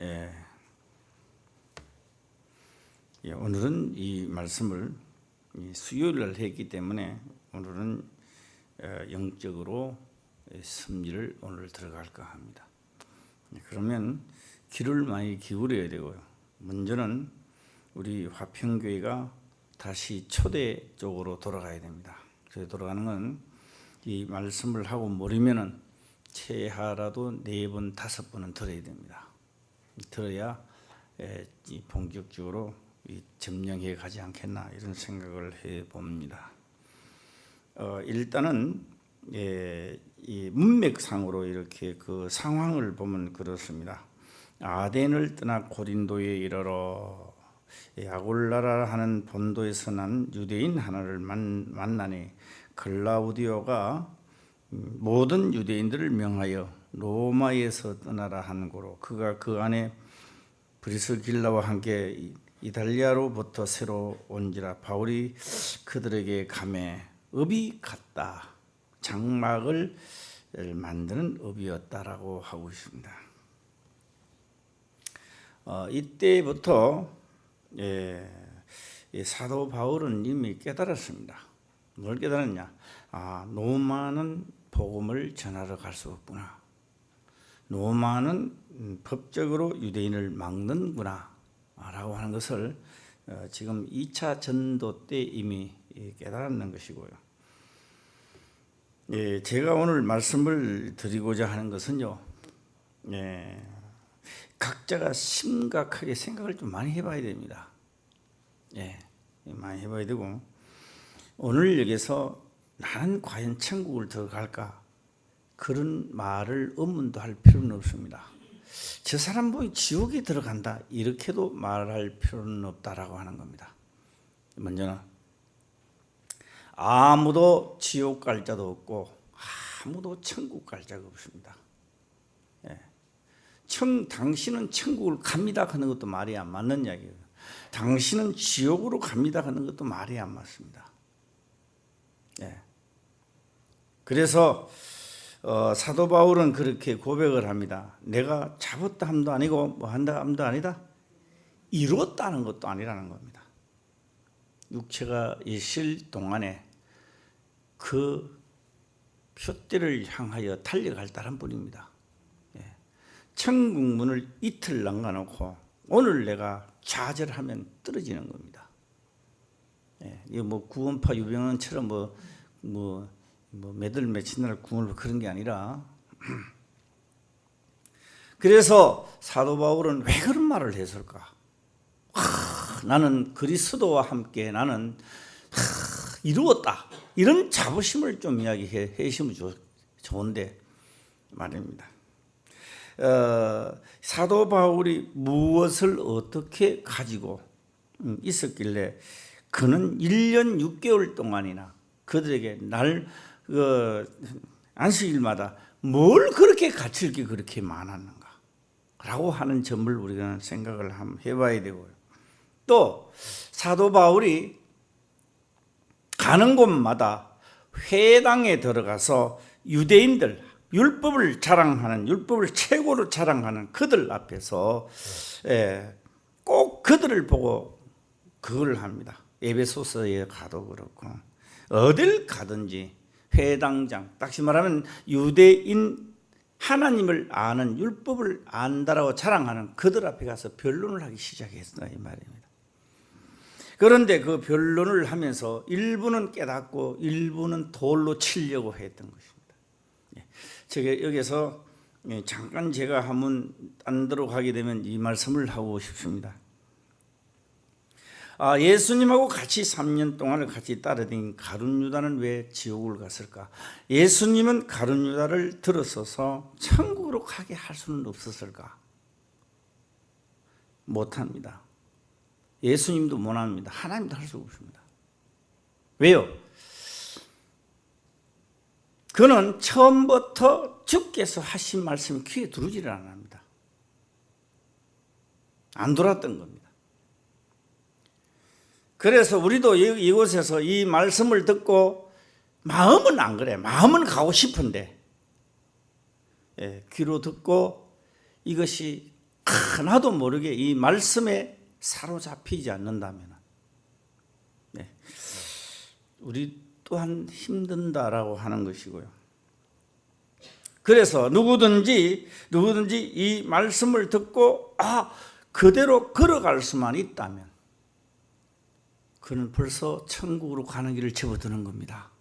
예, 오늘은 이 말씀을 수요일 날 했기 때문에 오늘은 영적으로 섭리를 오늘 들어갈까 합니다. 그러면 귀를 많이 기울여야 되고요. 먼저는 우리 화평교회가 다시 초대 쪽으로 돌아가야 됩니다. 그래서 돌아가는 건 이 말씀을 하고 모르면은 최하라도 4번, 5번은 들어야 됩니다. 들어야 본격적으로 점령해 가지 않겠나 이런 생각을 해 봅니다. 일단은 이 문맥상으로 이렇게 그 상황을 보면 그렇습니다. 아덴을 떠나 고린도에 이르러 아골라라 하는 본도에서 난 유대인 하나를 만나니 글라우디오가 모든 유대인들을 명하여 로마에서 떠나라 하는 고로 그가 그 안에 브리스길라와 함께 이달리아로부터 새로 온지라 바울이 그들에게 감해 업이 같다 장막을 만드는 업이었다라고 하고 있습니다. 이때부터 사도 바울은 이미 깨달았습니다. 뭘 깨달았냐? 로마는 복음을 전하러 갈 수 없구나. 로마는 법적으로 유대인을 막는구나 라고 하는 것을 지금 2차 전도 때 이미 깨달았는 것이고요. 제가 오늘 말씀을 드리고자 하는 것은요, 각자가 심각하게 생각을 좀 많이 해봐야 됩니다. 많이 해봐야 되고, 오늘 여기서 나는 과연 천국을 들어갈까? 그런 말을 의문도 할 필요는 없습니다. 저 사람 보니 지옥에 들어간다 이렇게도 말할 필요는 없다라고 하는 겁니다. 먼저는 아무도 지옥 갈 자도 없고 아무도 천국 갈 자가 없습니다. 당신은 천국을 갑니다 하는 것도 말이 안 맞는 이야기예요. 당신은 지옥으로 갑니다 하는 것도 말이 안 맞습니다. 그래서 사도 바울은 그렇게 고백을 합니다. 내가 잡았다 함도 아니고 뭐 한다 함도 아니다. 이뤘다는 것도 아니라는 겁니다. 육체가 있을 동안에 그 표대를 향하여 달려갈 다른 분입니다. 천국 문을 이틀 남겨놓고 오늘 내가 좌절하면 떨어지는 겁니다. 이거 뭐 구원파 유병원처럼 뭐 매달 며칠 날 구원을 그런 게 아니라 그래서 사도 바울은 왜 그런 말을 했을까? 나는 그리스도와 함께 나는 이루었다 이런 자부심을 좀 이야기해 주시면 좋은데 말입니다. 사도 바울이 무엇을 어떻게 가지고 있었길래 그는 1년 6개월 동안이나 그들에게 안식일마다 뭘 그렇게 가질 게 그렇게 많았는가 라고 하는 점을 우리가 생각을 한번 해봐야 되고요. 또 사도 바울이 가는 곳마다 회당에 들어가서 유대인들 율법을 자랑하는 율법을 최고로 자랑하는 그들 앞에서 꼭 그들을 보고 그걸 합니다. 에베소서에 가도 그렇고 어딜 가든지 회당장, 다시 말하면 유대인 하나님을 아는 율법을 안다라고 자랑하는 그들 앞에 가서 변론을 하기 시작했다 이 말입니다. 그런데 그 변론을 하면서 일부는 깨닫고 일부는 돌로 치려고 했던 것입니다. 제가 여기서 잠깐 제가 한번 딴 데로 가게 되면 이 말씀을 하고 싶습니다. 예수님하고 같이 3년 동안을 같이 따라다닌 가룟 유다는 왜 지옥을 갔을까? 예수님은 가룟 유다를 들어서서 천국으로 가게 할 수는 없었을까? 못합니다. 예수님도 못합니다. 하나님도 할 수 없습니다. 왜요? 그는 처음부터 주께서 하신 말씀이 귀에 들어오지를 않습니다. 안 들어왔던 겁니다. 그래서 우리도 이곳에서 이 말씀을 듣고 마음은 안 그래. 마음은 가고 싶은데 귀로 듣고 이것이 나도 모르게 이 말씀에 사로잡히지 않는다면 우리 또한 힘든다라고 하는 것이고요. 그래서 누구든지 이 말씀을 듣고 그대로 걸어갈 수만 있다면 그는 벌써 천국으로 가는 길을 접어드는 겁니다.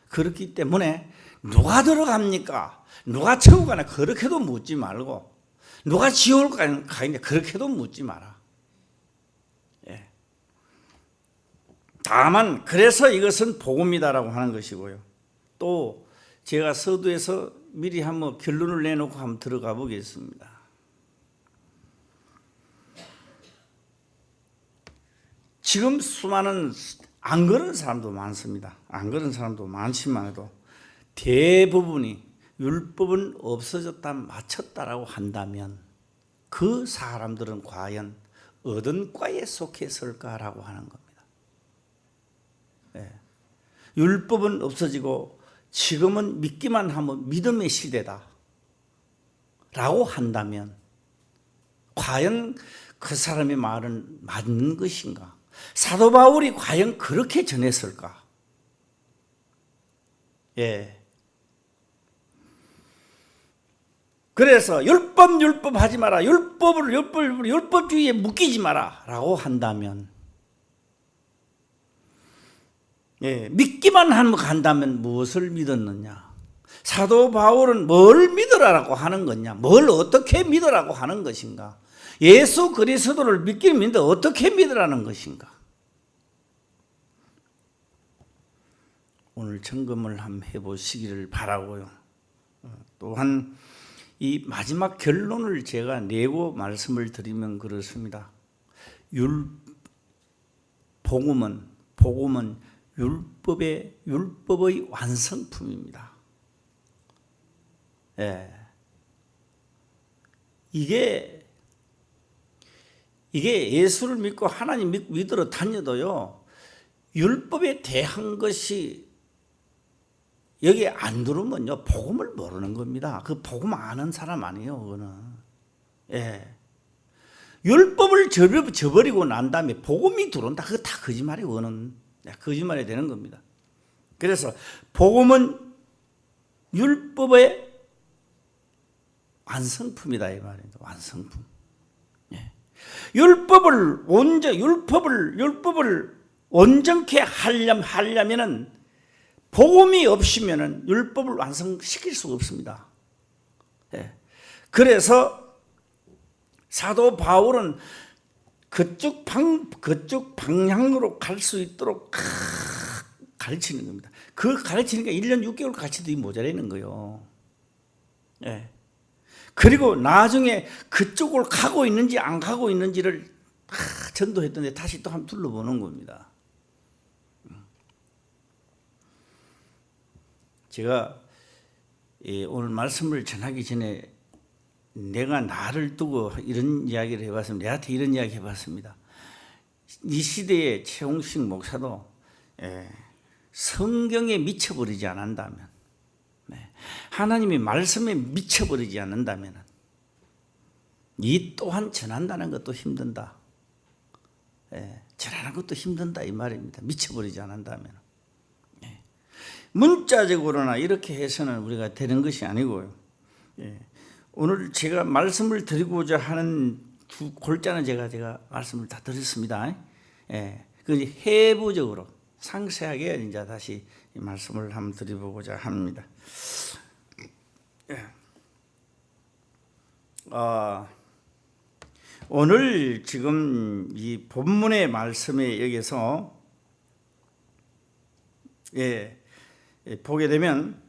그렇기 때문에 누가 들어갑니까? 누가 천국 가나? 그렇게도 묻지 말고 누가 지옥을 가겠냐? 그렇게도 묻지 마라. 다만 그래서 이것은 복음이다라고 하는 것이고요. 또 제가 서두에서 미리 한번 결론을 내놓고 한번 들어가 보겠습니다. 지금 수많은 안 그런 사람도 많습니다. 안 그런 사람도 많지만 해도 대부분이 율법은 없어졌다 마쳤다라고 한다면 그 사람들은 과연 어떤 과에 속했을까라고 하는 겁니다. 율법은 없어지고 지금은 믿기만 하면 믿음의 시대다 라고 한다면 과연 그 사람의 말은 맞는 것인가? 사도 바울이 과연 그렇게 전했을까? 그래서 율법 하지 마라. 율법주의에 묶이지 마라 라고 한다면 믿기만 한다면 무엇을 믿었느냐? 사도 바울은 뭘 믿으라고 하는 거냐? 뭘 어떻게 믿으라고 하는 것인가? 예수 그리스도를 믿기는 믿는데 어떻게 믿으라는 것인가? 오늘 점검을 한번 해보시기를 바라고요. 또한 이 마지막 결론을 제가 내고 말씀을 드리면 그렇습니다. 복음은 율법의 완성품입니다. 이게 예수를 믿고 하나님 믿으러 다녀도요, 율법에 대한 것이 여기에 안 들어오면요, 복음을 모르는 겁니다. 그 복음 아는 사람 아니에요, 그거는. 율법을 저버리고 난 다음에 복음이 들어온다. 그거 다 거짓말이에요, 그거는. 거짓말이 되는 겁니다. 그래서 복음은 율법의 완성품이다, 이 말입니다. 완성품. 율법을 온전케 하려면은 복음이 없으면은 율법을 완성시킬 수가 없습니다. 그래서 사도 바울은 그쪽 방향으로 갈 수 있도록 가르치는 겁니다. 그 가르치니까 1년 6개월 가르치도 모자라는 거예요. 그리고 나중에 그쪽을 가고 있는지 안 가고 있는지를 전도했던데 다시 또 한번 둘러보는 겁니다. 제가 오늘 말씀을 전하기 전에 내가 나를 두고 이런 이야기를 해봤습니다. 내한테 이런 이야기 해봤습니다. 이 시대의 최홍식 목사도 성경에 미쳐버리지 않는다면, 하나님의 말씀에 미쳐버리지 않는다면 이 또한 전한다는 것도 힘든다. 전하는 것도 힘든다 이 말입니다. 미쳐버리지 않는다면. 문자적으로나 이렇게 해서는 우리가 되는 것이 아니고요. 오늘 제가 말씀을 드리고자 하는 두 골자는 제가 말씀을 다 드렸습니다. 그 해부적으로 상세하게 이제 다시 말씀을 한번 드려보고자 합니다. 오늘 지금 이 본문의 말씀에 여기서 보게 되면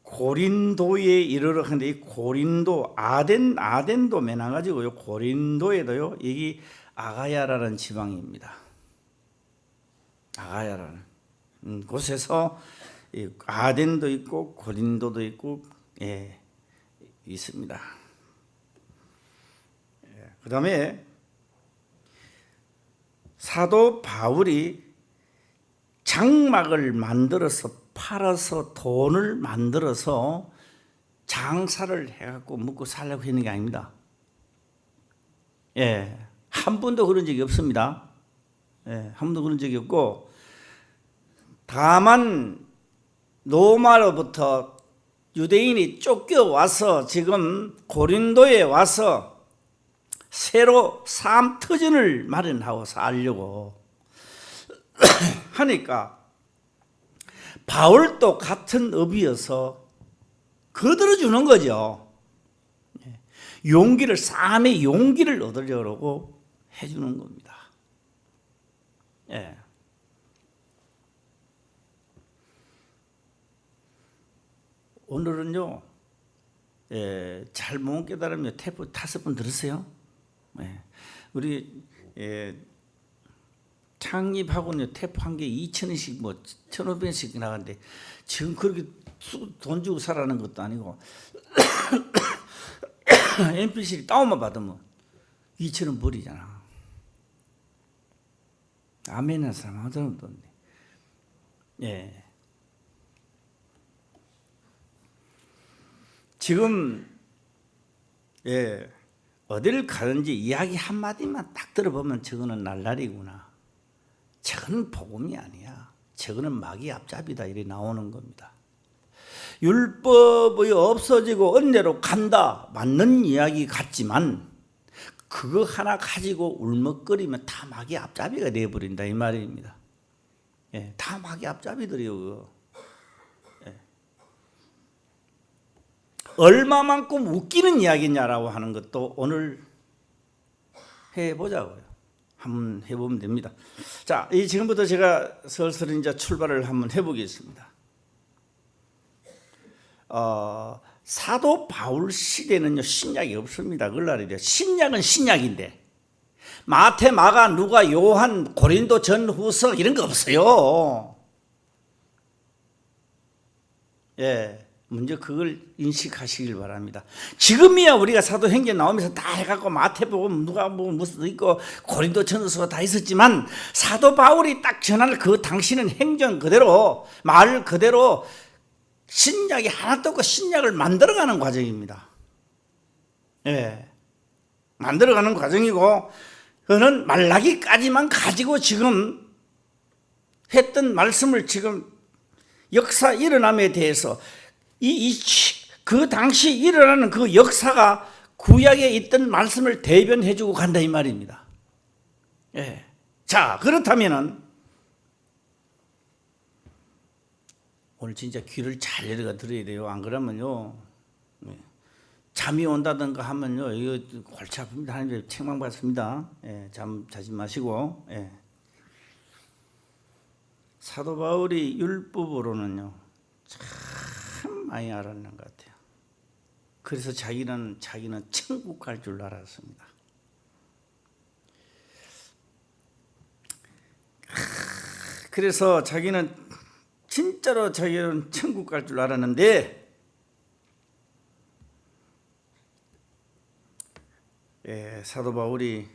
고린도에 이르러 하는데, 이 고린도 아덴도 매나가지고요, 고린도에도요, 여기 아가야라는 지방입니다. 아가야라는 곳에서 아덴도 있고 고린도도 있고 있습니다. 그 다음에 사도 바울이 장막을 만들어서 팔아서 돈을 만들어서 장사를 해갖고 먹고 살려고 했는 게 아닙니다. 예, 한 번도 그런 적이 없습니다. 예, 한 번도 그런 적이 없고, 다만 로마로부터 유대인이 쫓겨와서 지금 고린도에 와서 새로 삶터전을 마련하고 살려고 하니까 바울도 같은 업이어서 거들어주는 거죠. 용기를, 삶의 용기를 얻으려고 해주는 겁니다. 예. 오늘은요, 잘 못 깨달으면 테이프 5번 들으세요. 우리 창립하고는 테이프 한 개 2,000원씩 뭐 1,500원씩 나가는데 지금 그렇게 돈 주고 사라는 것도 아니고 MP3 다운만 받으면 2,000원 버리잖아. 아멘 하는 사람 한 사람도 없네. 예. 지금 어딜 가든지 이야기 한마디만 딱 들어보면 저거는 날라리구나, 저거는 복음이 아니야, 저거는 마귀 앞잡이다, 이래 나오는 겁니다. 율법이 없어지고 은혜로 간다, 맞는 이야기 같지만 그거 하나 가지고 울먹거리면 다 마귀 앞잡이가 되어버린다, 이 말입니다. 다 마귀 앞잡이들이요. 그거. 얼마만큼 웃기는 이야기냐라고 하는 것도 오늘 해보자고요. 한번 해보면 됩니다. 자, 지금부터 제가 슬슬 이제 출발을 한번 해보겠습니다. 사도 바울 시대는요, 신약이 없습니다. 그날이요. 신약은 신약인데 마태, 마가, 누가, 요한, 고린도, 전후서 이런 거 없어요. 예. 먼저 그걸 인식하시길 바랍니다. 지금이야 우리가 사도행전 나오면서 다 해갖고 마태복음, 누가 뭐 무슨 있고 고린도 전서가 다 있었지만 사도 바울이 딱 전할 그 당시는 행전 그대로, 말 그대로 신약이 하나도 없고 신약을 만들어가는 과정입니다. 예, 만들어가는 과정이고, 그는 말라기까지만 가지고 지금 했던 말씀을 지금 역사 일어남에 대해서 그 당시 일어나는 그 역사가 구약에 있던 말씀을 대변해주고 간다, 이 말입니다. 예. 자, 그렇다면은 오늘 진짜 귀를 잘 열어가 들어야 돼요. 안 그러면요, 잠이 온다든가 하면요, 이거 골치 아픕니다. 하나님 책망 받습니다. 잠 자지 마시고. 사도 바울이 율법으로는요, 참 많이 알았는 것 같아요. 그래서 자기는 천국 갈 줄 알았습니다. 그래서 진짜로 자기는 천국 갈 줄 알았는데, 사도 바울이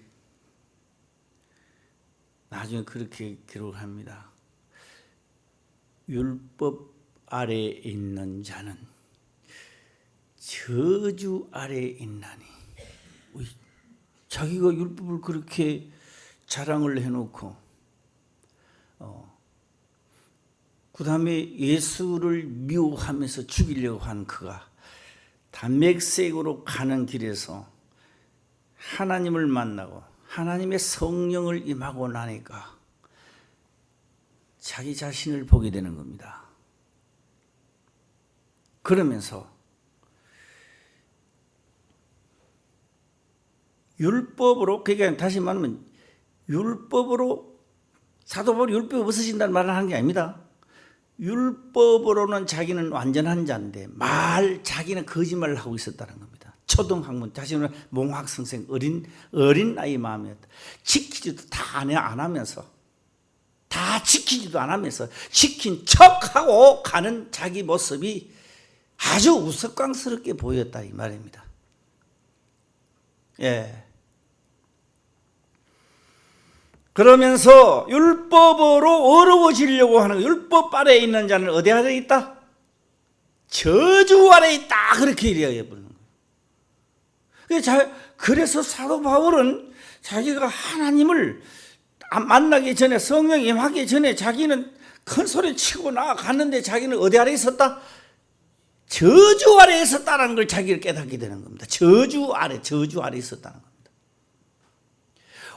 나중에 그렇게 기록합니다. 율법 아래에 있는 자는 저주 아래에 있나니. 자기가 율법을 그렇게 자랑을 해놓고 그 다음에 예수를 미워하면서 죽이려고 한 그가 담메색으로 가는 길에서 하나님을 만나고 하나님의 성령을 임하고 나니까 자기 자신을 보게 되는 겁니다. 그러면서 율법으로, 그러니까 다시 말하면 율법으로, 사도 바울이 율법이 없어진다는 말을 하는 게 아닙니다. 율법으로는 자기는 완전한 자인데 자기는 거짓말을 하고 있었다는 겁니다. 초등학문, 자신은 몽학성생, 어린 아이 마음이었다. 지키지도 다 안 하면서, 다 지키지도 안 하면서 지킨 척하고 가는 자기 모습이 아주 우스꽝스럽게 보였다, 이 말입니다. 그러면서 율법으로 어려워지려고 하는, 율법 아래에 있는 자는 어디 아래에 있다? 저주 아래 있다 그렇게 이야기해 버리는 거예요. 그래서 사도 바울은 자기가 하나님을 만나기 전에, 성령 임하기 전에 자기는 큰 소리 치고 나아갔는데 자기는 어디 아래 있었다? 저주 아래 있었다는 걸 자기를 깨닫게 되는 겁니다. 저주 아래 있었다는 겁니다.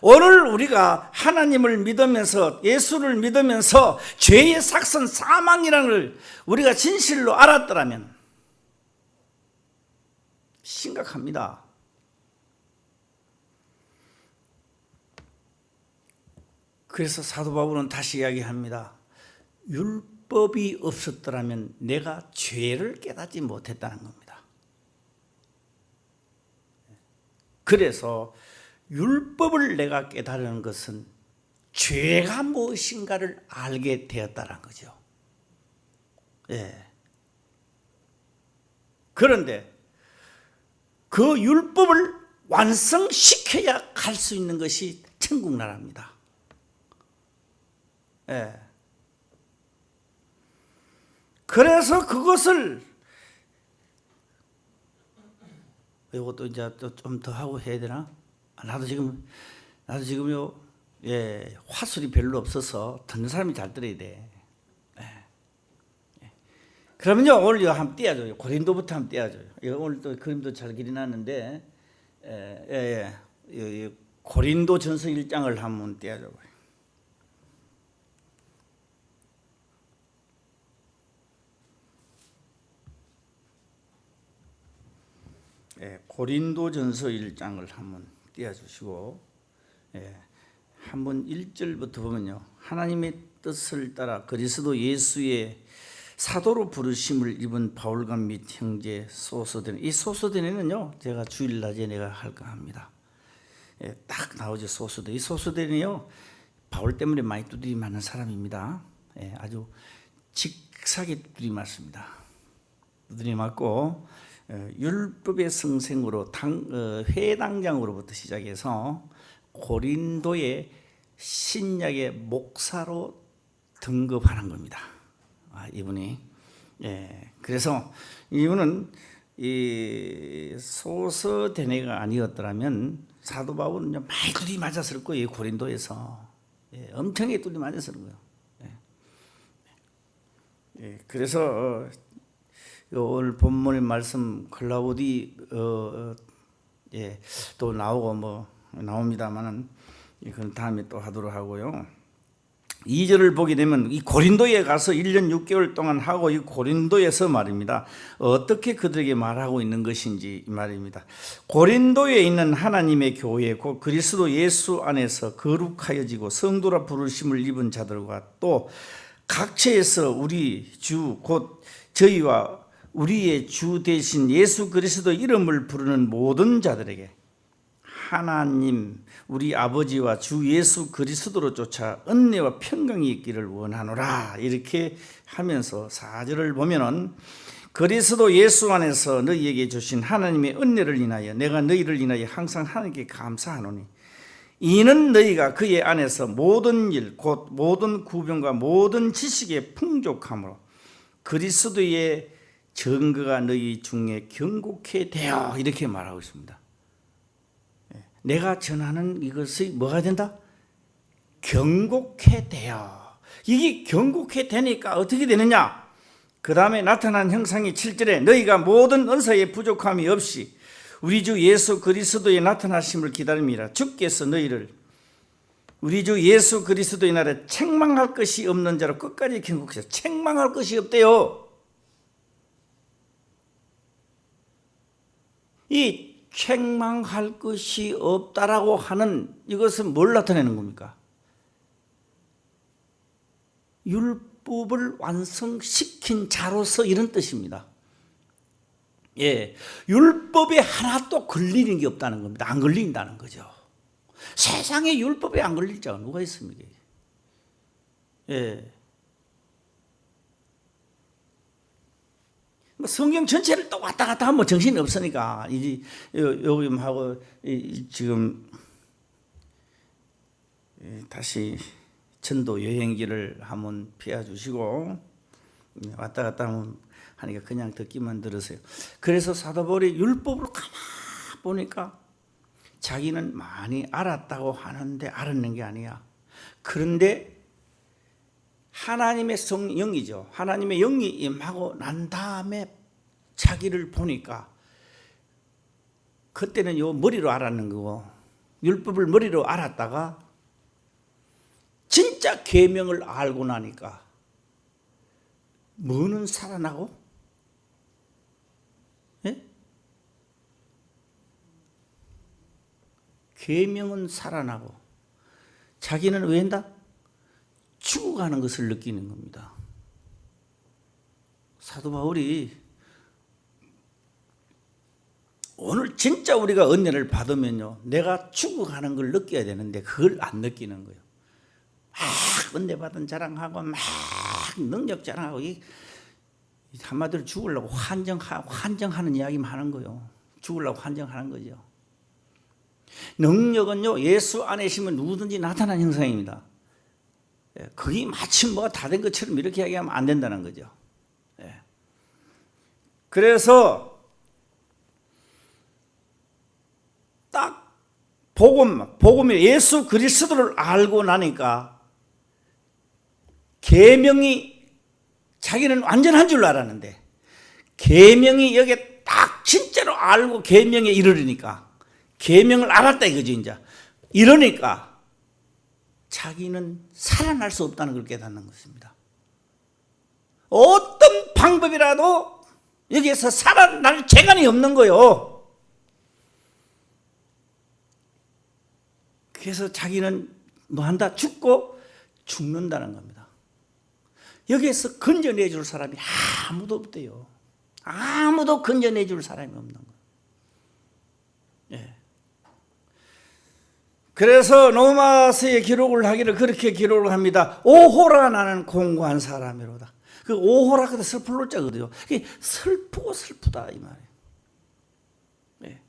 오늘 우리가 하나님을 믿으면서, 예수를 믿으면서 죄의 삭선 사망이라는 걸 우리가 진실로 알았더라면 심각합니다. 그래서 사도 바울은 다시 이야기합니다. 율법이 없었더라면 내가 죄를 깨닫지 못했다는 겁니다. 그래서 율법을 내가 깨달은 것은 죄가 무엇인가를 알게 되었다는 거죠. 예. 그런데 그 율법을 완성시켜야 갈 수 있는 것이 천국 나라입니다. 예. 그래서 그것을 이것도 이제 좀 더 하고 해야 되나? 나도 지금요, 예, 화술이 별로 없어서 듣는 사람이 잘 들어야 돼. 예. 그러면요, 오늘 이거 한번 띄워줘요. 고린도부터 한번 띄워줘요. 오늘 또 그림도 잘 그려놨는데, 고린도 전서 1장을 한번 띄워줘요. 고린도전서 1장을 한번 띄워주시고, 한번 1절부터 보면요, 하나님의 뜻을 따라 그리스도 예수의 사도로 부르심을 입은 바울과 및 형제 소소데네, 이 소소데네는요 제가 주일낮에 내가 할까 합니다. 딱 나오죠. 소소데. 이 소소데는요 바울 때문에 많이 두드리 맞는 사람입니다. 아주 직사게 두드리 맞습니다. 두드리 맞고 율법의 성생으로 회당장으로부터 시작해서 고린도의 신약의 목사로 등급하는 겁니다. 이분이. 그래서 이분은 이 소서데네가 아니었더라면 사도 바울은 많이 두드리 맞았을 거예요. 고린도에서 엄청나게 두드리 맞았을 거예요. 그래서 오늘 본문의 말씀 클라우디 또 나오고 뭐 나옵니다만은 이건 다음에 또 하도록 하고요. 2절을 보게 되면 이 고린도에 가서 1년 6개월 동안 하고, 이 고린도에서 말입니다, 어떻게 그들에게 말하고 있는 것인지 말입니다. 고린도에 있는 하나님의 교회 곧 그리스도 예수 안에서 거룩하여지고 성도라 부르심을 입은 자들과 또 각처에서 우리 주 곧 저희와 우리의 주 대신 예수 그리스도 이름을 부르는 모든 자들에게 하나님 우리 아버지와 주 예수 그리스도로 쫓아 은혜와 평강이 있기를 원하노라, 이렇게 하면서 4절을 보면은 그리스도 예수 안에서 너희에게 주신 하나님의 은혜를 인하여 내가 너희를 인하여 항상 하나님께 감사하노니 이는 너희가 그의 안에서 모든 일 곧 모든 구변과 모든 지식에 풍족함으로 그리스도의 증거가 너희 중에 경고케 되어, 이렇게 말하고 있습니다. 내가 전하는 이것이 뭐가 된다? 경고케 되어. 이게 경고케 되니까 어떻게 되느냐? 그 다음에 나타난 형상이 7절에 너희가 모든 은사에 부족함이 없이 우리 주 예수 그리스도의 나타나심을 기다림이라. 주께서 너희를 우리 주 예수 그리스도의 날에 책망할 것이 없는 자로 끝까지 경고하셔. 책망할 것이 없대요. 이 책망할 것이 없다라고 하는 이것은 뭘 나타내는 겁니까? 율법을 완성시킨 자로서 이런 뜻입니다. 율법에 하나도 걸리는 게 없다는 겁니다. 안 걸린다는 거죠. 세상에 율법에 안 걸릴 자가 누가 있습니까? 성경 전체를 또 왔다 갔다 하면 정신이 없으니까 이제 여기 하고 지금 다시 전도 여행기를 한번 피워주시고 왔다 갔다 하면 하니까 그냥 듣기만 들으세요. 그래서 사도 바울이 율법을 가만 보니까 자기는 많이 알았다고 하는데 알았는 게 아니야. 그런데 하나님의 성령이죠. 하나님의 영이 임하고 난 다음에 자기를 보니까 그때는 요 머리로 알았는 거고 율법을 머리로 알았다가 진짜 계명을 알고 나니까 뭐는 살아나고 예? 계명은 살아나고 자기는 왜 한다? 죽어가는 것을 느끼는 겁니다. 사도 바울이 오늘 진짜 우리가 은혜를 받으면요, 내가 죽어가는 걸 느껴야 되는데 그걸 안 느끼는 거예요. 막 은혜 받은 자랑하고 막 능력 자랑하고 한마디로 죽으려고 환정하는 이야기만 하는 거예요. 죽으려고 환정하는 거죠. 능력은요, 예수 안에 있으면 누구든지 나타난 형상입니다. 그게 마치 뭐가 다 된 것처럼 이렇게 이야기하면 안 된다는 거죠. 그래서 딱 복음이 예수 그리스도를 알고 나니까 계명이 자기는 완전한 줄 알았는데 계명이 여기에 딱 진짜로 알고 계명에 이르르니까 계명을 알았다 이거죠. 이제 이러니까 자기는 살아날 수 없다는 걸 깨닫는 것입니다. 어떤 방법이라도 여기에서 살아날 재간이 없는 거예요. 그래서 자기는 뭐 한다? 죽고 죽는다는 겁니다. 여기에서 건져내 줄 사람이 아무도 없대요. 아무도 건져내 줄 사람이 없는 거예요. 예. 그래서 로마서에 기록을 하기를 그렇게 기록을 합니다. 오호라 나는 공고한 사람이로다. 그 오호라 그때 슬플 자거든요. 슬프고 슬프다 이 말이에요. 네.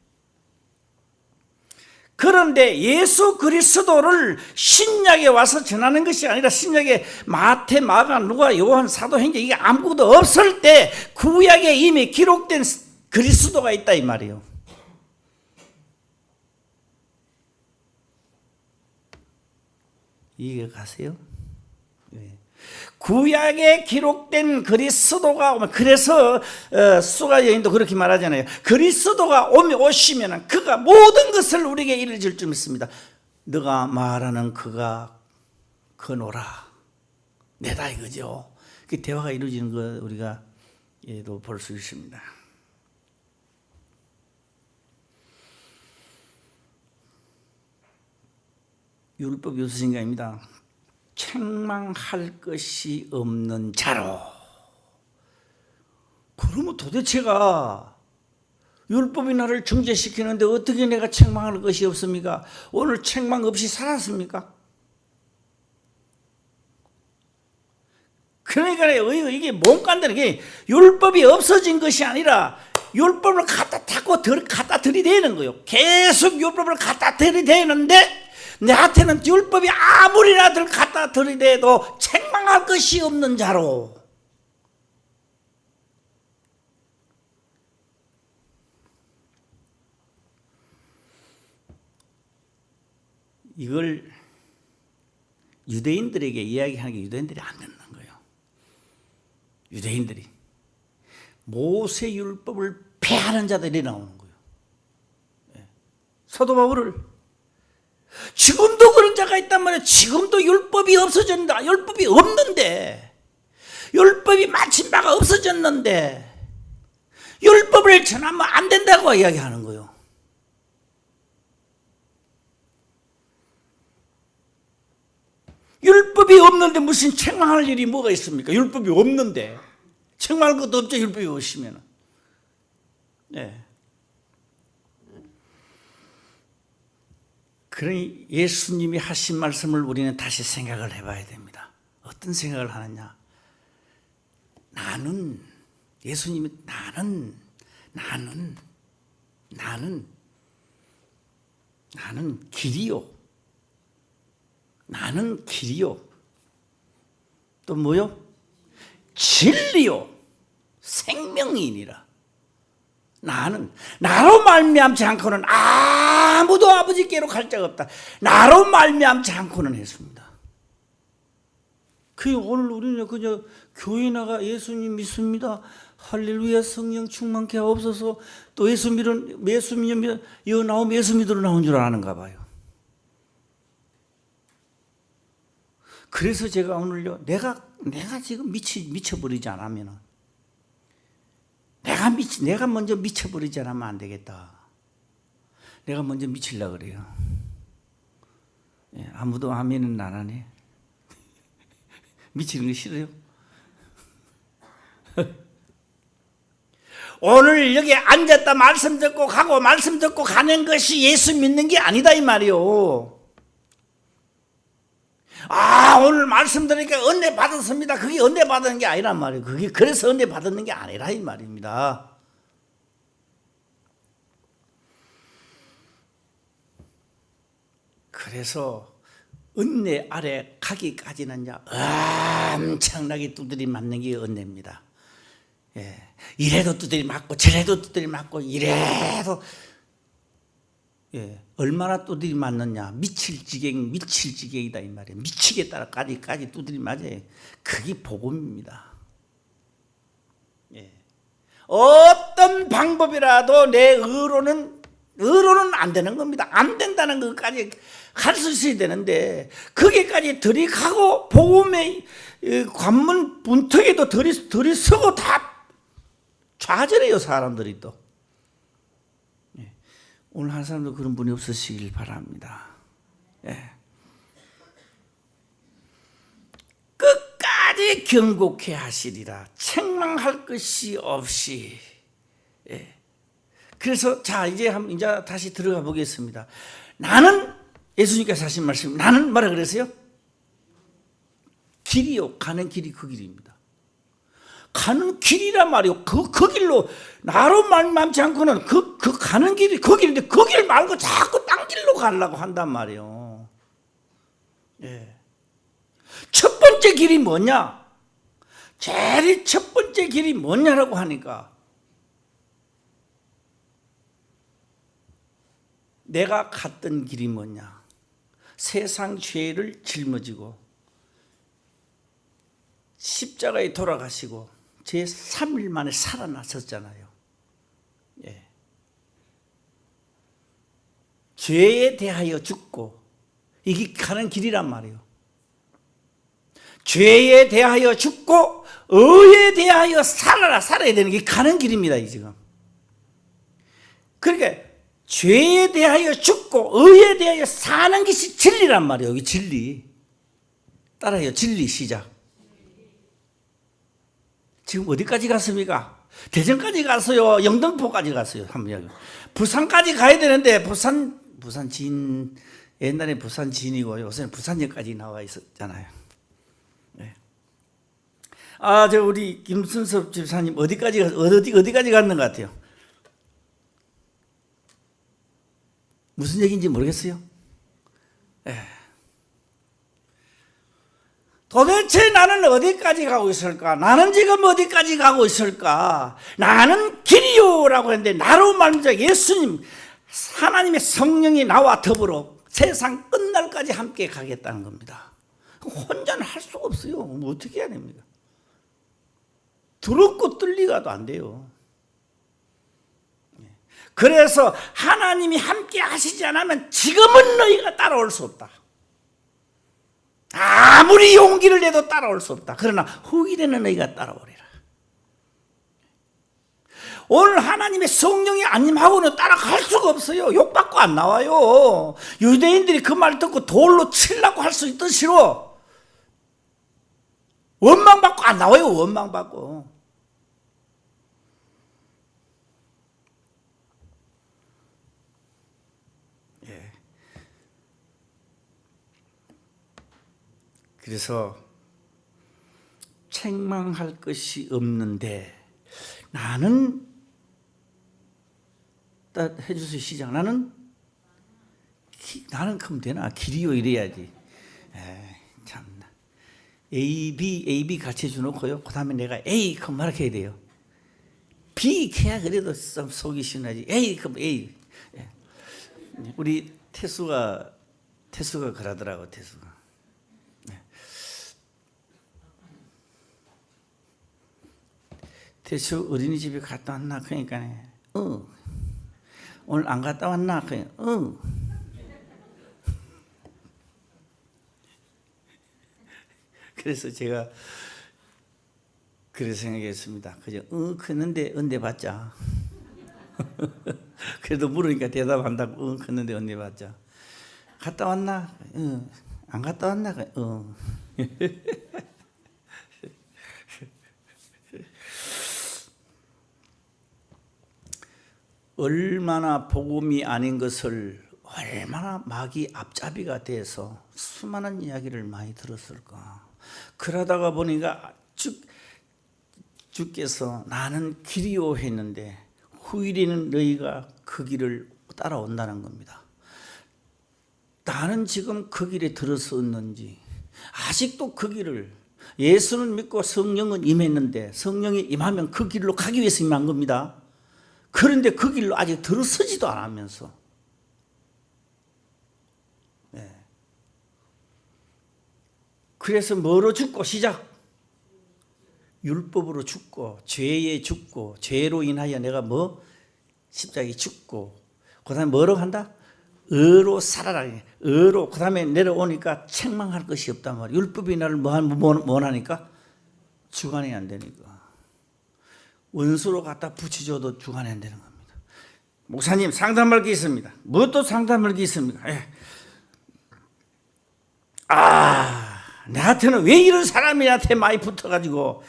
그런데 예수 그리스도를 신약에 와서 전하는 것이 아니라 신약에 마태, 마가, 누가, 요한, 사도행전 이게 아무것도 없을 때 구약에 이미 기록된 그리스도가 있다 이 말이에요. 이해 가세요? 네. 구약에 기록된 그리스도가 오면 그래서 수가 여인도 그렇게 말하잖아요. 그리스도가 오시면 그가 모든 것을 우리에게 이루어질 줄 믿습니다. 너가 말하는 그가 그노라 내다 이거죠. 그 대화가 이루어지는 거 우리가 또 볼 수 있습니다. 율법 요수신가입니다. 책망할 것이 없는 자로. 그러면 도대체가 율법이 나를 정죄시키는데 어떻게 내가 책망할 것이 없습니까? 오늘 책망 없이 살았습니까? 그러니까 이게 몸간다는 게 율법이 없어진 것이 아니라 율법을 갖다 들이대는 거예요. 계속 율법을 갖다 들이대는데 내한테는 율법이 아무리나 갖다 들이대도 책망할 것이 없는 자로. 이걸 유대인들에게 이야기하는 게 유대인들이 안 듣는 거예요. 유대인들이 모세 율법을 폐하는 자들이 나오는 거예요. 사도 바울을 지금도 그런 자가 있단 말이에요. 지금도 율법이 없어졌다. 율법이 없는데, 율법이 마침 바가 없어졌는데 율법을 전하면 안 된다고 이야기하는 거예요. 율법이 없는데 무슨 책망할 일이 뭐가 있습니까? 율법이 없는데 책망할 것도 없죠. 율법이 없으면. 네. 그러니 예수님이 하신 말씀을 우리는 다시 생각을 해봐야 됩니다. 어떤 생각을 하느냐? 예수님이 나는 길이요. 나는 길이요. 또 뭐요? 진리요. 생명이니라. 나는 나로 말미암지 않고는 아무도 아버지께로 갈 자가 없다. 나로 말미암지 않고는 했습니다. 그 오늘 우리는 그저 교회 나가 예수님 믿습니다. 할렐루야 성령 충만케 하옵소서. 또 예수 믿으면 여 나오면 예수 믿으러 나온 줄 아는가 봐요. 그래서 제가 오늘요 내가 지금 미쳐버리지 않으면 내가 먼저 미쳐버리지 않으면 안 되겠다. 내가 먼저 미치려고 그래요. 예, 아무도 아멘은 안 하네. 미치는 거 싫어요? 오늘 여기 앉았다 말씀 듣고 가고 말씀 듣고 가는 것이 예수 믿는 게 아니다 이 말이요. 오늘 말씀 들으니까 은혜 받았습니다. 그게 은혜 받는 게 아니란 말이에요. 그게 그래서 은혜 받는 게 아니라 이 말입니다. 그래서 은혜 아래 가기까지는 엄청나게 두드리 맞는 게 은혜입니다. 예. 이래도 두드리 맞고 저래도 두드리 맞고 이래도 얼마나 두드리 맞느냐. 미칠 지경이다 이 말이에요. 미치게 따라까지 두드리 맞아요. 그게 복음입니다. 예. 어떤 방법이라도 내 의로는 안 되는 겁니다. 안 된다는 것까지 갈 수 있어야 되는데 거기까지 들이가고 복음의 관문 문턱에도 들이서고 다 좌절해요 사람들이 또. 오늘 한 사람도 그런 분이 없으시길 바랍니다. 예. 끝까지 경고케 하시리라. 책망할 것이 없이. 예. 그래서 자 이제 다시 들어가 보겠습니다. 나는 예수님께서 하신 말씀. 나는 뭐라 그랬어요? 길이요. 가는 길이 그 길입니다. 가는 길이란 말이요. 그 길로 나로 말미암지 않고는 그 가는 길이 그 길인데 그 길 말고 자꾸 딴 길로 가려고 한단 말이에요. 예. 첫 번째 길이 뭐냐? 제일 첫 번째 길이 뭐냐라고 하니까 내가 갔던 길이 뭐냐? 세상 죄를 짊어지고 십자가에 돌아가시고 제 3일 만에 살아나셨잖아요. 예. 죄에 대하여 죽고 이게 가는 길이란 말이에요. 죄에 대하여 죽고 의에 대하여 살아야 되는 게 가는 길입니다. 이 지금. 그러니까 죄에 대하여 죽고 의에 대하여 사는 것이 진리란 말이에요. 여기 진리. 따라해요. 진리 시작. 지금 어디까지 갔습니까? 대전까지 갔어요. 영등포까지 갔어요. 부산까지 가야 되는데 부산 옛날에 부산 진이고 요새는 부산역까지 나와 있었잖아요. 네. 저 우리 김순섭 집사님 어디까지 갔는 것 같아요? 무슨 얘기인지 모르겠어요. 네. 도대체 나는 어디까지 가고 있을까? 나는 지금 어디까지 가고 있을까? 나는 길이요라고 했는데 나로 말미암아 예수님 하나님의 성령이 나와 더불어 세상 끝날까지 함께 가겠다는 겁니다. 혼자는 할 수가 없어요. 뭐 어떻게 해야 됩니까? 두렵고 떨리가도 안 돼요. 그래서 하나님이 함께 하시지 않으면 지금은 너희가 따라올 수 없다. 아무리 용기를 내도 따라올 수 없다. 그러나 후일에는 너희가 따라오리라. 오늘 하나님의 성령이 안 임하고는 따라갈 수가 없어요. 욕받고 안 나와요. 유대인들이 그 말 듣고 돌로 치려고 할 수 있듯이로 원망받고 안 나와요. 원망받고. 그래서 책망할 것이 없는데 나는 해주세요 시작. 나는 그럼 되나? 길이요 이래야지. 참나. A, B 같이 해주놓고요. 그 다음에 내가 A 그럼 말을 해야 돼요. 비켜야 그래도 좀 속이 시원하지. 에이, 그럼 에이. 예. 우리 태수가 그러더라고, 태수가. 예. 태수 어린이집에 갔다 왔나? 그러니까 오늘 안 갔다 왔나? 그냥 그래서 제가 그래 생각했습니다. 그저 크는데 언제 봤자. 그래도 물으니까 대답한다고 크는데 언제 봤자. 갔다 왔나? 안 갔다 왔나? 얼마나 복음이 아닌 것을 얼마나 마귀 앞잡이가 돼서 수많은 이야기를 많이 들었을까. 그러다가 보니까 주께서 나는 길이요 했는데 후일에는 너희가 그 길을 따라온다는 겁니다. 나는 지금 그 길에 들어섰는지 아직도 그 길을, 예수는 믿고 성령은 임했는데 성령이 임하면 그 길로 가기 위해서 임한 겁니다. 그런데 그 길로 아직 들어서지도 않으면서 그래서 뭐로 죽고 시작? 율법으로 죽고 죄에 죽고 죄로 인하여 내가 십자가에 죽고 그 다음에 뭐로 한다? 의로 살아라. 의로. 그 다음에 내려오니까 책망할 것이 없단 말이야. 율법이 나를 뭐하니까? 주관이 안 되니까. 원수로 갖다 붙여줘도 주관이 안 되는 겁니다. 목사님 상담할 게 있습니다. 무엇도 상담할 게 있습니까? 나한테는 왜 이런 사람이 나한테 많이 붙어가지고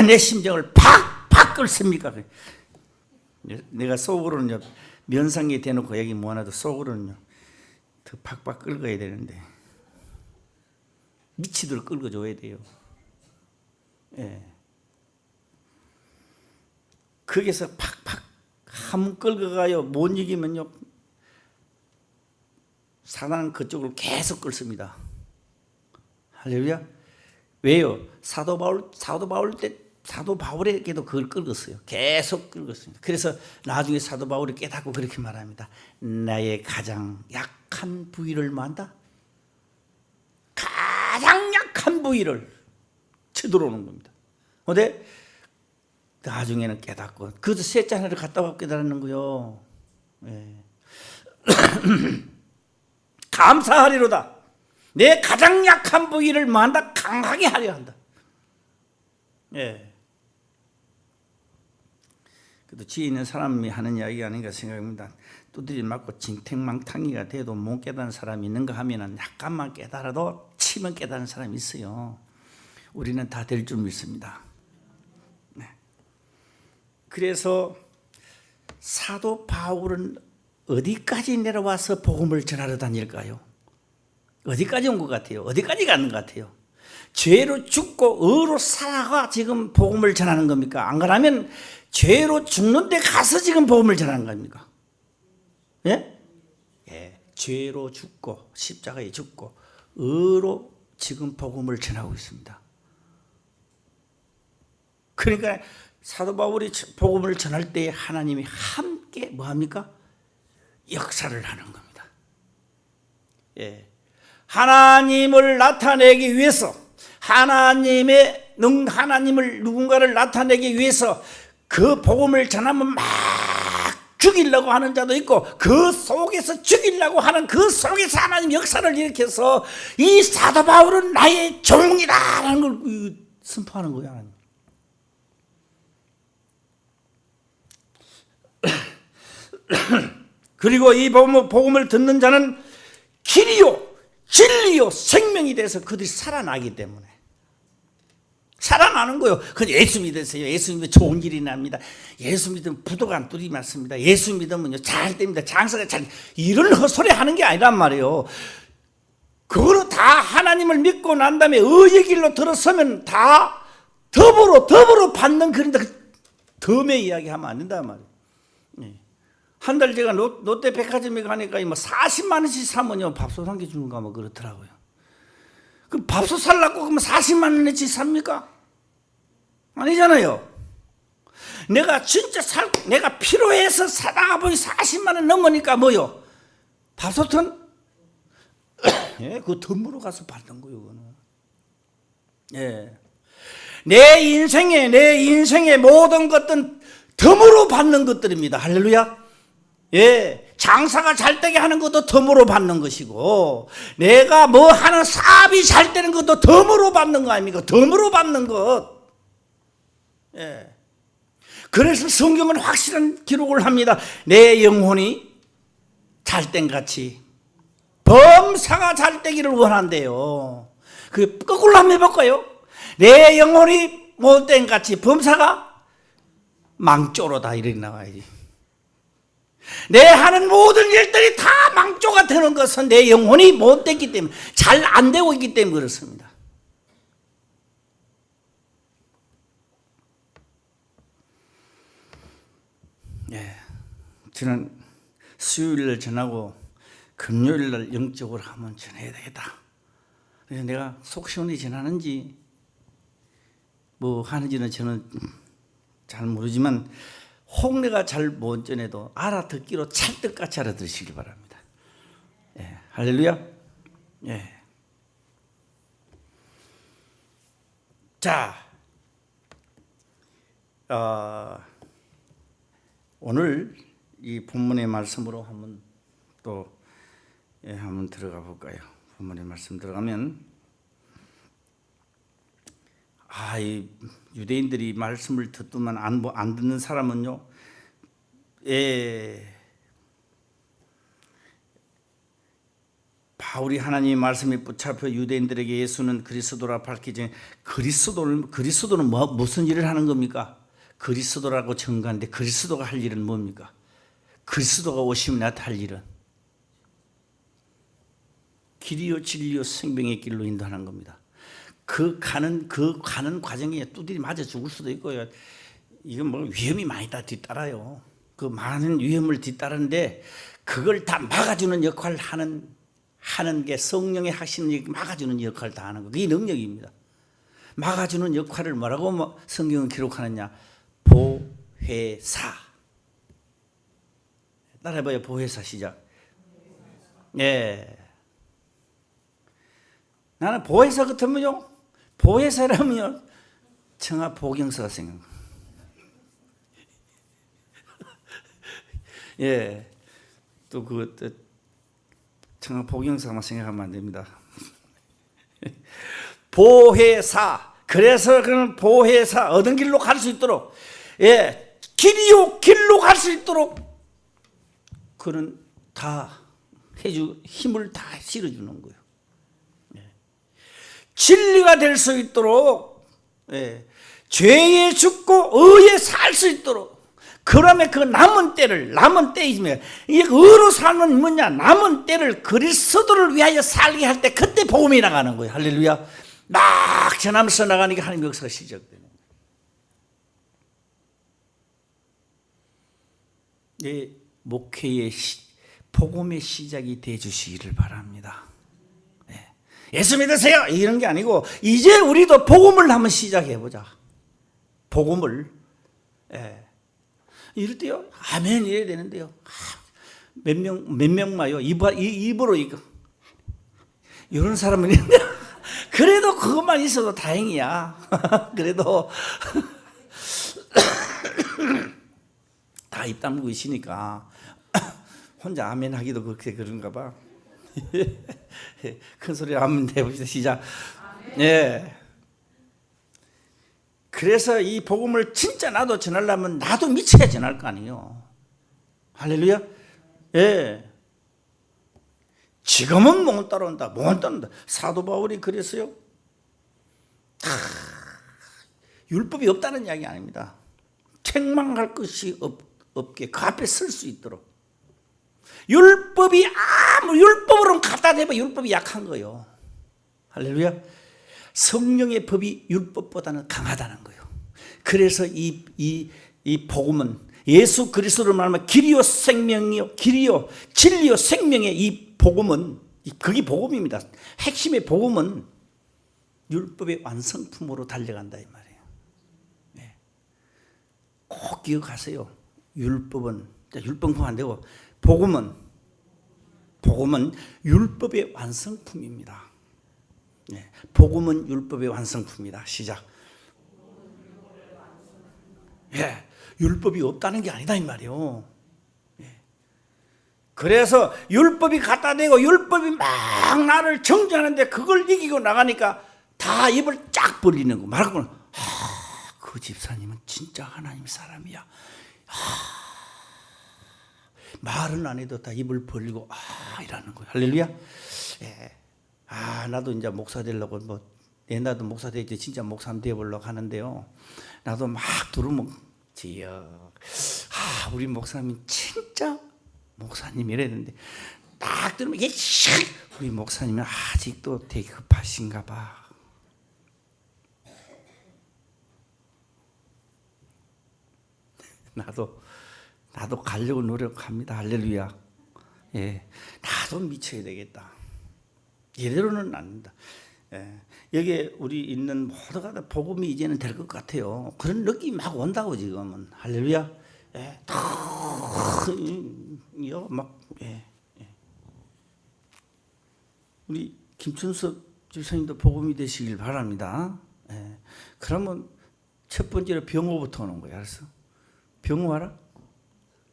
내 심정을 팍팍 끓습니까? 내가 속으로는요 면상에 대놓고 얘기 뭐하나도 속으로는요 더 팍팍 끓어야 되는데 미치도록 끓어줘야 돼요. 거기서 팍팍 한번 끓어가요. 못 이기면요 사단은 그쪽으로 계속 끓습니다. 할렐루야. 왜요? 사도 바울에게도 그걸 끓었어요. 계속 끓었습니다. 그래서 나중에 사도 바울이 깨닫고 그렇게 말합니다. 나의 가장 약한 부위를 뭐한다? 가장 약한 부위를 쳐들어오는 겁니다. 근데 나중에는 깨닫고 그것도 셋째 하나를 갖다 와서 깨달는 거요. 감사하리로다. 내 가장 약한 부위를 뭐한다? 강하게 하려 한다. 그래도 지혜 있는 사람이 하는 이야기가 아닌가 생각합니다. 두드리 맞고 징탱망탕이가 돼도 못 깨닫는 사람이 있는가 하면은 약간만 깨달아도 치면 깨닫는 사람이 있어요. 우리는 다 될 줄 믿습니다. 그래서 사도 바울은 어디까지 내려와서 복음을 전하러 다닐까요? 어디까지 온 것 같아요? 어디까지 가는 것 같아요? 죄로 죽고 의로 살아가 지금 복음을 전하는 겁니까? 안 그러면 죄로 죽는 데 가서 지금 복음을 전하는 겁니까? 죄로 죽고 십자가에 죽고 의로 지금 복음을 전하고 있습니다. 그러니까 사도 바울이 복음을 전할 때 하나님이 함께 뭐합니까? 역사를 하는 겁니다. 하나님을 나타내기 위해서 하나님을 누군가를 나타내기 위해서 그 복음을 전하면 막 죽이려고 하는 자도 있고 그 속에서 죽이려고 하는 그 속에서 하나님 역사를 일으켜서 이 사도 바울은 나의 종이다라는 걸 선포하는 거야. 하나님. 그리고 이 복음을 듣는 자는 길이요 진리요 생명이 돼서 그들이 살아나기 때문에 살아나는 거예요. 그건 예수 믿으세요. 예수 믿으면 좋은 길이 납니다. 예수 믿으면 부도가 안 뚫이 맞습니다. 예수 믿으면요 잘 됩니다. 장사가 잘, 이런 헛소리 하는 게 아니란 말이에요. 그거로 다 하나님을 믿고 난 다음에 의의 길로 들어서면 다 더불어 받는 그런데 덤의 이야기 하면 안 된단 말이에요. 한 달 제가 롯데 백화점에 가니까 40만 원씩 사면요 밥솥 한 개 주는가 뭐 그렇더라고요. 그럼 밥솥 살라고 그러면 40만 원어치 삽니까? 아니잖아요. 내가 진짜 내가 필요해서 사다가 보니 40만 원 넘으니까 뭐요? 밥솥은 예, 그 덤으로 가서 받는 거예요. 그거는. 예. 내 인생의 모든 것들은 덤으로 받는 것들입니다. 할렐루야. 예. 장사가 잘 되게 하는 것도 덤으로 받는 것이고, 내가 뭐 하는 사업이 잘 되는 것도 덤으로 받는 거 아닙니까? 덤으로 받는 것. 예. 그래서 성경은 확실한 기록을 합니다. 내 영혼이 잘된 같이 범사가 잘 되기를 원한대요. 그 거꾸로 한번 해볼까요? 내 영혼이 못된 같이 범사가 망조로다 이렇게 나와야지. 내 하는 모든 일들이 다 망조가 되는 것은 내 영혼이 못됐기 때문에, 잘 안 되고 있기 때문에 그렇습니다. 예, 저는 수요일날 전하고 금요일날 영적으로 한번 전해야 되겠다. 그래서 내가 속 시원히 전하는지 뭐 하는지는 저는 잘 모르지만, 혹 내가 잘 못 전해도 알아듣기로 찰떡같이 알아들으시길 바랍니다. 예, 할렐루야. 예. 자, 오늘 이 본문의 말씀으로 한번 또 한번 들어가 볼까요? 본문의 말씀 들어가면, 이 유대인들이 말씀을 듣더만 안 듣는 사람은요, 바울이 하나님의 말씀에 붙잡혀 유대인들에게 예수는 그리스도라 밝히기 전에, 그리스도는 무슨 일을 하는 겁니까? 그리스도라고 증거하는데 그리스도가 할 일은 뭡니까? 그리스도가 오시면 나타날 일은 길이요 진리요 생명의 길로 인도하는 겁니다. 그 가는 과정에 두드리 맞아 죽을 수도 있고요. 이건 뭐 위험이 많이 뒤따라요. 그 많은 위험을 뒤따르는데 그걸 다 막아주는 역할을 하는 게 성령의 하시는, 막아주는 역할을 다 하는 거. 그게 능력입니다. 막아주는 역할을 뭐라고 성경은 기록하느냐? 보혜사. 따라해봐요. 보혜사. 시작. 예. 나는 보혜사 같으면요, 보혜사라면요, 청아 보경사가 생각나. 예. 또 청아 보경사만 생각하면 안 됩니다. 보혜사. 그래서 그는 보혜사, 어떤 길로 갈 수 있도록, 예, 길로 갈 수 있도록 그는 다 힘을 다 실어주는 거예요. 진리가 될 수 있도록, 예, 죄에 죽고 의에 살 수 있도록, 그러면 그 남은 때이지만, 이게 의로 사는 뭐냐? 남은 때를 그리스도를 위하여 살게 할 때, 그때 복음이 나가는 거예요. 할렐루야. 막 전하면서 나가니까 하나님의 역사가 시작되는 거예요. 예, 목회의 복음의 시작이 돼 주시기를 바랍니다. 예수 믿으세요 이런 게 아니고, 이제 우리도 복음을 한번 시작해보자. 복음을. 예. 이럴 때요, 아멘 이래야 되는데요, 몇 명마요 입으로 이거 이런 사람은 있는데, 그래도 그것만 있어도 다행이야. 그래도 다 입 다물고 있으니까 혼자 아멘 하기도 그런가 봐. 큰 소리로 한번 해봅시다. 시작. 예. 그래서 이 복음을 진짜 나도 전하려면 나도 미쳐야 전할 거 아니에요. 할렐루야. 예. 지금은 못 따라온다. 사도 바울이 그랬어요. 율법이 없다는 이야기 아닙니다. 책망할 것이 없게 그 앞에 설 수 있도록. 율법으로는 갖다 대봐 율법이 약한 거예요. 할렐루야. 성령의 법이 율법보다는 강하다는 거예요. 그래서 이 복음은 예수 그리스도를 말하면 길이요 생명이요, 길이요 진리요 생명의 이 복음은, 그게 복음입니다. 핵심의 복음은 율법의 완성품으로 달려간다 이 말이에요. 네. 꼭 기억하세요. 율법은 안 되고 복음은 율법의 완성품입니다. 네, 복음은 율법의 완성품이다. 시작. 예, 율법이 없다는 게 아니다 이 말이요. 예. 그래서 율법이 갖다 대고 율법이 막 나를 정죄하는데 그걸 이기고 나가니까 다 입을 쫙 벌리는 거. 말하고는 그 집사님은 진짜 하나님 사람이야. 말은 안 해도 다 입을 벌리고 이라는 거예요. 할렐루야. 예. 나도 이제 목사 되려고 나도 목사 되지 진짜 목사 되어보려고 하는데요. 나도 막 들으면 지역 우리 목사님이 진짜 목사님 이랬는데 딱 들으면 이게 우리 목사님은 아직도 되게 급하신가 봐. 나도 가려고 노력합니다. 할렐루야. 예, 나도 미쳐야 되겠다. 이대로는 안 된다. 예, 여기에 우리 있는 모두가 다 복음이 이제는 될 것 같아요. 그런 느낌이 막 온다고 지금은. 할렐루야. 예, 우리 김춘석 집사님도 복음이 되시길 바랍니다. 예, 그러면 첫 번째로 병호부터 오는 거야. 알았어? 병호 알아?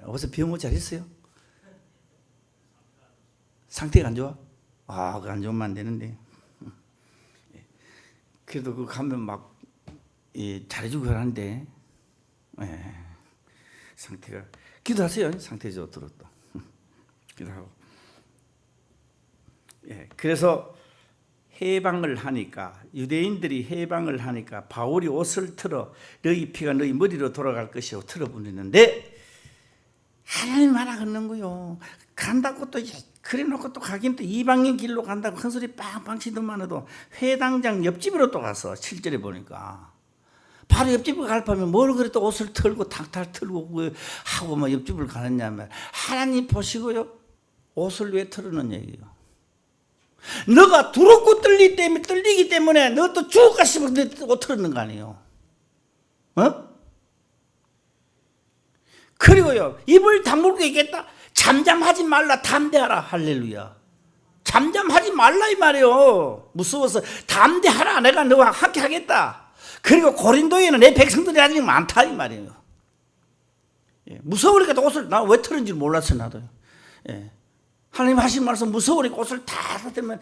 어디서 병호 잘 있어요? 상태가 안 좋아? 그거 안 좋으면 안 되는데. 그래도 그 가면 막 잘해주고 하는데 상태가 기도하세요. 상태 좋도록 또 기도하고. 그래서 해방을 하니까 유대인들이 해방을 하니까 바울이 옷을 틀어 너희 피가 너희 머리로 돌아갈 것이고 틀어부리는데 하나님 하나 걷는 거요. 간다고 또 그래놓고 또 가긴 또 이방인 길로 간다고 큰 소리 빵빵 치더만 해도 회당장 옆집으로 또 가서 7절에 보니까 바로 옆집을 갈 밤에 뭘 그래 또 옷을 털고 탁탁 털고 하고 뭐 옆집을 가느냐면 하나님 보시고요. 옷을 왜 털었는 얘기예요. 너가 두렵고 떨리기 때문에 너 또 죽을까 싶어서 옷 털었는 거 아니에요. 그리고요, 입을 다물고 있겠다. 잠잠하지 말라. 담대하라. 할렐루야. 잠잠하지 말라 이 말이요. 무서워서 담대하라. 내가 너와 함께 하겠다. 그리고 고린도에는 내 백성들이 아직 많다 이 말이에요. 무서우니까 옷을 나 왜 털은지 몰랐어 나도. 하나님 하신 말씀 무서우니까 옷을 다 털면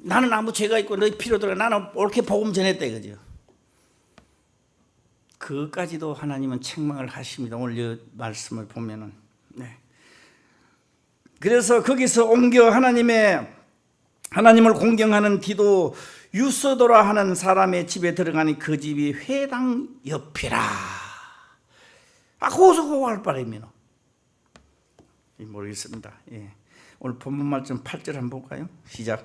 나는 아무 죄가 있고 너희 피로 들어 나는 옳게 복음 전했다 이거죠. 그까지도 하나님은 책망을 하십니다. 오늘 이 말씀을 보면은. 그래서 거기서 옮겨 하나님을 공경하는 디도 유스도라 하는 사람의 집에 들어가니 그 집이 회당 옆이라. 거기서 그거 할 바람이노. 모르겠습니다. 오늘 본문 말씀 8절 한번 볼까요? 시작.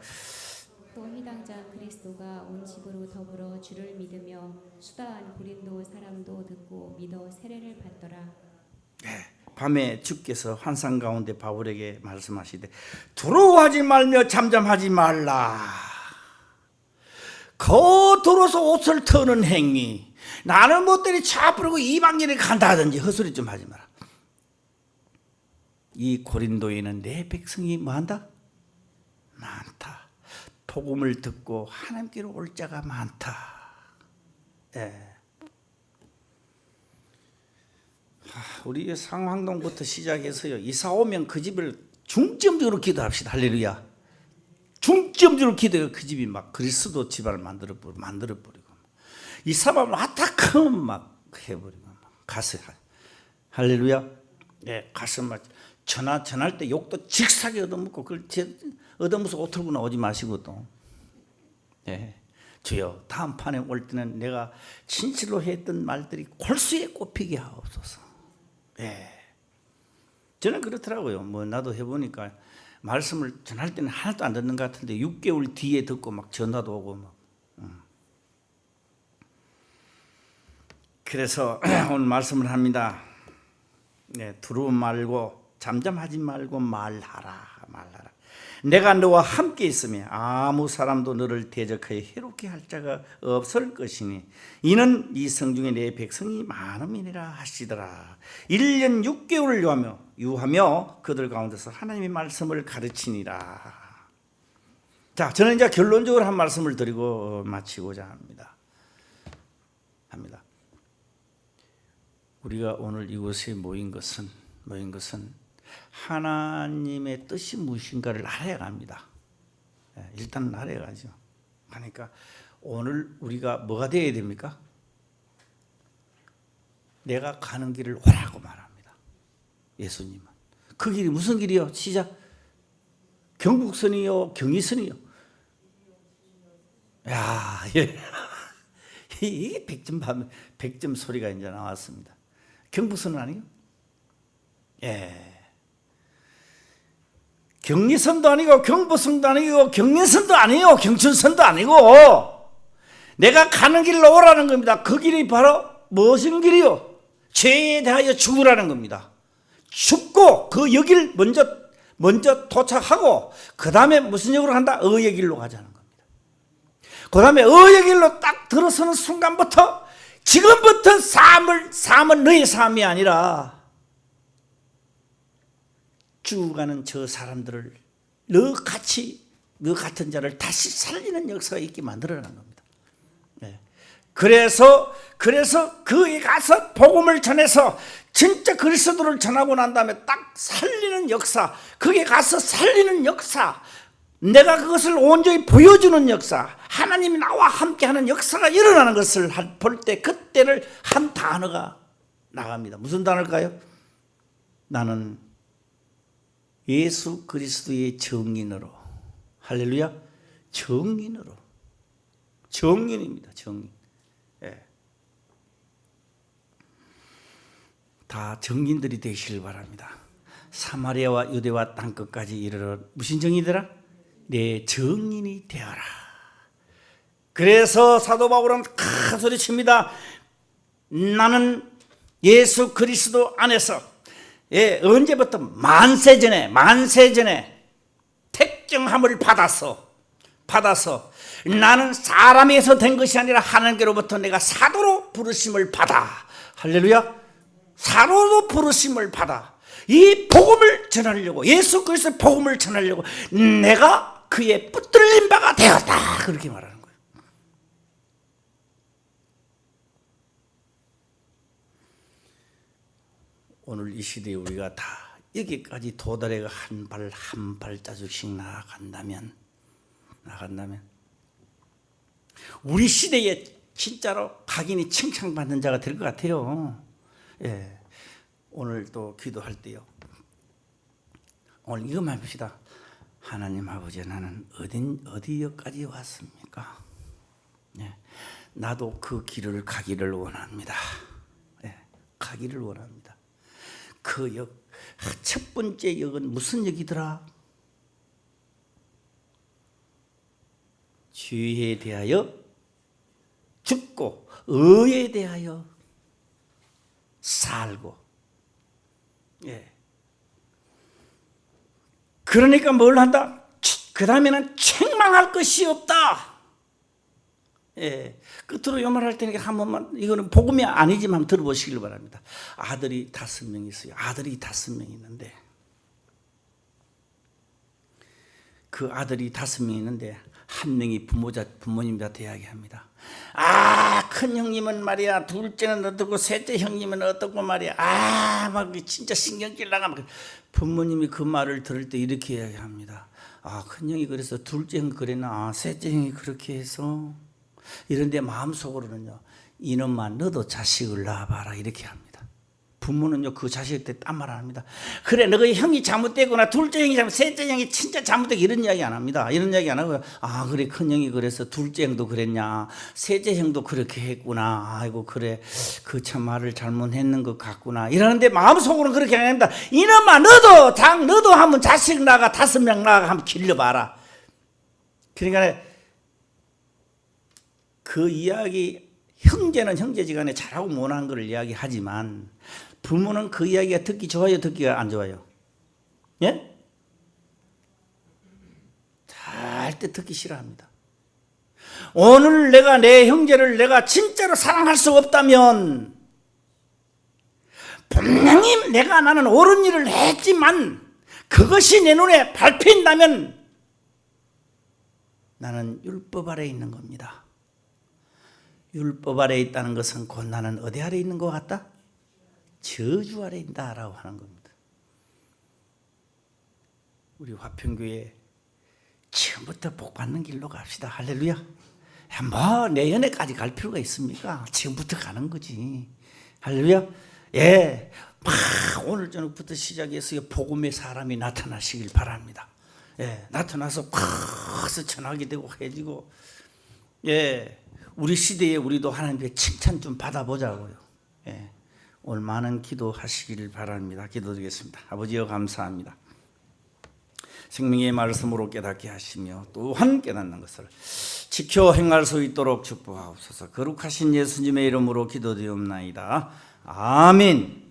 또 해당자 그리스도가 온 집으로 더불어 주를 믿으며 수다한 고린도 사람도 듣고 믿어 세례를 받더라. 밤에 주께서 환상 가운데 바울에게 말씀하시되 두려워하지 말며 잠잠하지 말라. 겉으로서 옷을 터는 행위, 나는 못되니 차 부르고 이방인에 간다든지 헛소리 좀 하지 마라. 이 고린도에는 내 백성이 뭐한다? 많다. 복음을 듣고 하나님께로 올 자가 많다. 우리 상황동부터 시작해서요. 이사 오면 그 집을 중점적으로 기도합시다. 할렐루야. 중점적으로 기도해요. 그 집이 막 그리스도 집안을 만들어버리고 이사만 아타크면 막 해버리고 가서 할렐루야. 가서 막 전할 때 욕도 직사게 얻어먹고 그걸 얻어먹어서 옷 털고 나오지 마시고 또 주여 다음 판에 올 때는 내가 진실로 했던 말들이 골수에 꼽히게 하옵소서. 저는 그렇더라고요. 나도 해보니까 말씀을 전할 때는 하나도 안 듣는 것 같은데 6개월 뒤에 듣고 막 전화도 오고 막. 그래서 오늘 말씀을 합니다. 두려워 말고 잠잠하지 말고 말하라. 내가 너와 함께 있으며 아무 사람도 너를 대적하여 해롭게 할 자가 없을 것이니 이는 이 성중에 내 백성이 많음이니라 하시더라. 1년 6개월을 유하며 그들 가운데서 하나님의 말씀을 가르치니라. 자, 저는 이제 결론적으로 한 말씀을 드리고 마치고자 합니다. 우리가 오늘 이곳에 모인 것은 하나님의 뜻이 무엇인가를 알아야 합니다. 일단 알아야 가죠. 그러니까 오늘 우리가 뭐가 되어야 됩니까? 내가 가는 길을 오라고 말합니다. 예수님은. 그 길이 무슨 길이요? 시작. 경북선이요, 경의선이요. 야, 예. 이게 100점 소리가 이제 나왔습니다. 경북선은 아니요? 예. 경리선도 아니고 경부선도 아니고 경인선도 아니고 경춘선도 아니고 내가 가는 길로 오라는 겁니다. 그 길이 바로 무슨 길이요? 죄에 대하여 죽으라는 겁니다. 죽고 그 여길 먼저 도착하고 그 다음에 무슨 역으로 한다? 의의 길로 가자는 겁니다. 그 다음에 의의 길로 딱 들어서는 순간부터 지금부터 삶은 너의 삶이 아니라 죽어가는 저 사람들을 너 같은 자를 다시 살리는 역사가 있게 만들어라는 겁니다. 네. 그래서 그에 가서 복음을 전해서 진짜 그리스도를 전하고 난 다음에 딱 살리는 역사, 거기에 가서 살리는 역사, 내가 그것을 온전히 보여주는 역사, 하나님이 나와 함께하는 역사가 일어나는 것을 볼 때 그때를 한 단어가 나갑니다. 무슨 단어일까요? 나는 예수 그리스도의 정인으로, 할렐루야, 정인입니다. 정인. 예. 다 정인들이 되시길 바랍니다. 사마리아와 유대와 땅끝까지 이르러 무슨 정이더라? 내 정인이 되어라. 그래서 사도 바울은 큰 소리 칩니다. 나는 예수 그리스도 안에서 언제부터 만세 전에 택정함을 받아서 나는 사람에서 된 것이 아니라 하나님께로부터 내가 사도로 부르심을 받아, 할렐루야, 사도로 부르심을 받아 이 복음을 전하려고, 예수 그리스도의 복음을 전하려고 내가 그의 붙들린 바가 되었다, 그렇게 말하는 거예요. 오늘 이 시대에 우리가 다 여기까지 도달해 한 발자국씩 나아간다면 우리 시대에 진짜로 각인이 칭찬받는 자가 될 것 같아요. 예. 오늘 또 기도할 때요, 오늘 이것만 봅시다. 하나님 아버지, 나는 어디까지 왔습니까? 예. 나도 그 길을 가기를 원합니다. 예. 가기를 원합니다. 그 역, 첫 번째 역은 무슨 역이더라? 죄에 대하여 죽고 의에 대하여 살고. 예. 그러니까 뭘 한다? 그 다음에는 책망할 것이 없다. 예. 끝으로 이 말 할 테니까 한 번만, 이거는 복음이 아니지만 한번 들어보시길 바랍니다. 아들이 5명 있어요. 아들이 5명 있는데, 그 아들이 5명 있는데 한 명이 부모님한테 이야기합니다. 큰 형님은 말이야, 둘째는 어떻고, 셋째 형님은 어떻고 말이야. 막 진짜 신경질 나가면 부모님이 그 말을 들을 때 이렇게 이야기합니다. 큰 형이 그래서 둘째 형 그랬나? 셋째 형이 그렇게 해서. 이런데 마음속으로는요, 이놈아 너도 자식을 낳아봐라, 이렇게 합니다. 부모는요 그 자식한테 딴 말 안 합니다. 그래, 너희 형이 잘못되거나 둘째 형이 셋째 형이 진짜 잘못되고 이런 이야기 안 합니다. 이런 이야기 안 하고요. 그래, 큰 형이 그래서 둘째 형도 그랬냐, 셋째 형도 그렇게 했구나, 아이고 그래, 그 참 말을 잘못했는 것 같구나, 이러는데 마음속으로는 그렇게 안 합니다. 이놈아 너도 한번 자식 낳아, 5명 낳아 한번 길러봐라. 그러니까 그 이야기, 형제는 형제지간에 잘하고 못한 걸 이야기하지만 부모는 그 이야기가 듣기 좋아요, 듣기가 안 좋아요? 예? 절대 듣기 싫어합니다. 오늘 내가 내 형제를 내가 진짜로 사랑할 수 없다면 분명히 나는 옳은 일을 했지만 그것이 내 눈에 밟힌다면 나는 율법 아래에 있는 겁니다. 율법 아래에 있다는 것은 곧 나는 어디 아래에 있는 것 같다? 저주 아래에 있다라고 하는 겁니다. 우리 화평교회 지금부터 복 받는 길로 갑시다. 할렐루야. 뭐 내년에까지 갈 필요가 있습니까? 지금부터 가는 거지. 할렐루야. 예, 막 오늘 저녁부터 시작해서 복음의 사람이 나타나시길 바랍니다. 예, 나타나서 팍 전하게 되고 해지고, 예, 우리 시대에 우리도 하나님의 칭찬 좀 받아보자고요. 예, 오늘 많은 기도하시기를 바랍니다. 기도드리겠습니다. 아버지여 감사합니다. 생명의 말씀으로 깨닫게 하시며 또한 깨닫는 것을 지켜 행할 수 있도록 축복하옵소서. 거룩하신 예수님의 이름으로 기도드리옵나이다. 아멘.